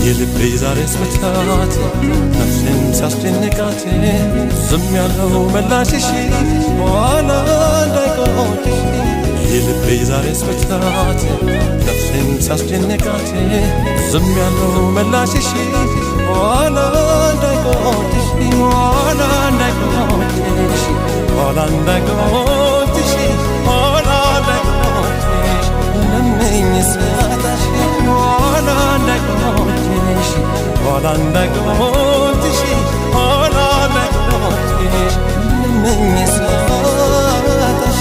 የልቤ ዛሬስ መታት ነፍሴን ሲያስጨንቃት ዝም ያለው ምላሽሽ በኋላ እንዳይቆጭሽ የልቤ ዛሬስ መታት ነፍሴን ሲያስጨንቃት ዝም ያለው ምላሽሽ በኋላ እንዳይቆጭሽ በኋላ እንዳይቆጭሽ በኋላ እንዳይቆጭሽ በኋላ እንዳይቆጭሽ ለምኝ ሳታሽ በኋላ እንዳይቆጭሽ በኋላ እንዳይቆጭሽ በኋላ እንዳይቆጭሽ ለምኝ ሳታሽ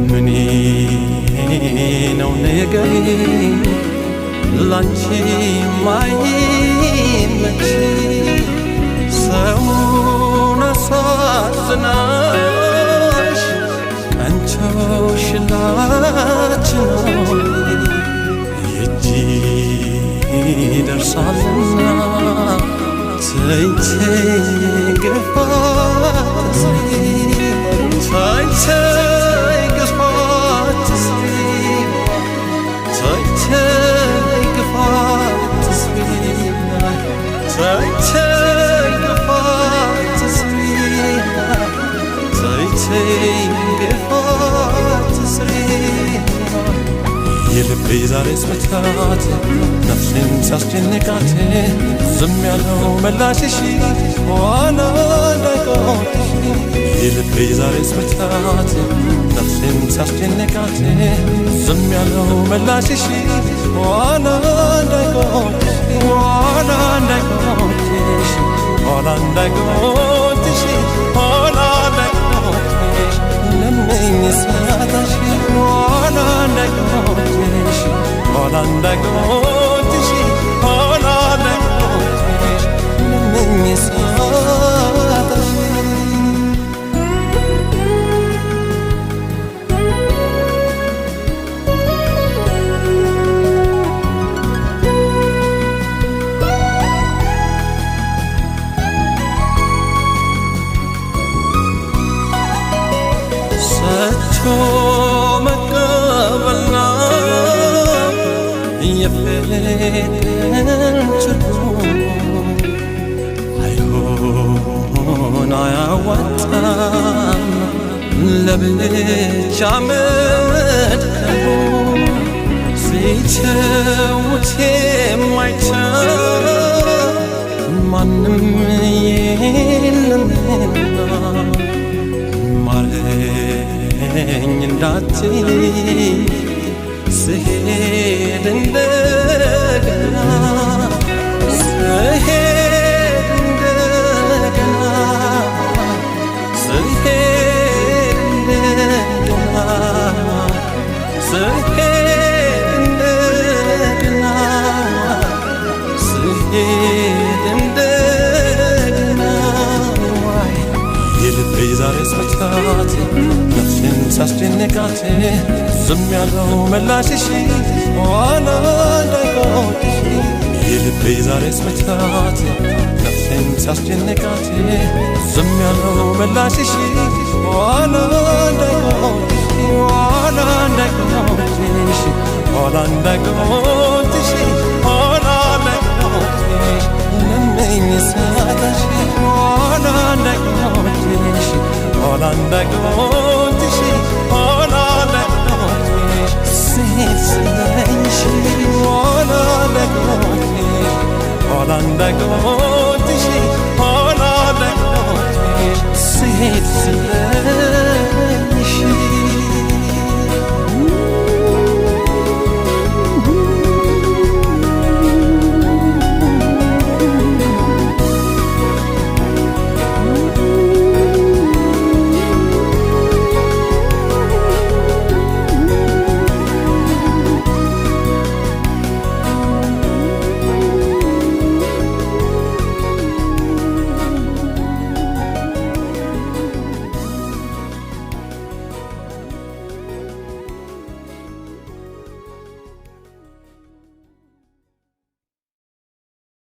ምኔ ነው ነገሬ ላንቺ ማይመች ሰውን አሳዝናሽ ቀንቶሽ ላችን የእጅ ደርሳልና ተይ ግፋ የልቤ ዛሬስ መታት ነፍሴን ሲያስጨንቃት ዝም ያለው ምላሽሽ በኋላ እንዳይቆጭሽ የልቤ ዛሬስ መታት ነፍሴን ሲያስጨንቃት ዝም ያለው ምላሽሽ በኋላ እንዳይቆጭሽ በኋላ እንዳይቆጭሽ በኋላ እንዳይቆጭሽ በኋላ እንዳይቆጭሽ ለምኝ ሳታሽ በኋላ እንዳይቆጭሽ በኋላ እንዳይቆጭሽ በኋላ እንዳይቆጭሽ ለምኝ ሳታሽ መቀበልና የፍቅርን ትርጉም አይሆን አያዋጣም ለብቻ መድከሙ ሲተውት የማይተው ማንም የለምና እንዳትይ ስሄድ እንደገና ስሄድ እንደገና ስሄድ እንደገና ስሄድ እንደገና ስሄድ እንደገና የልቤ ዛሬስ መታት ነፍሴን ሲያስጨንቃት ዝም ያለው ምላሽሽ በኋላ እንዳይቆጭሽ የልቤ ዛሬስ መታት ነፍሴን ሲያስጨንቃት ዝም ያለው መላሽሽ ኋላ እንዳይቆጭሽ ኋላ እንዳይቆጭሽ ኋላ እንዳይቆጭሽ ኋላ እንዳይቆጭሽ ለምኝ ሳታሽ ኋላ እንዳይቆጭሽ ኋላ እንዳይቆጭሽ ኋላ እንዳይቆጭሽ ስሄድ ስለኝሽ ኋላ እንዳይቆጭሽ ኋላ እንዳይቆጭሽ ኋላ እንዳይቆጭሽ ስሄድ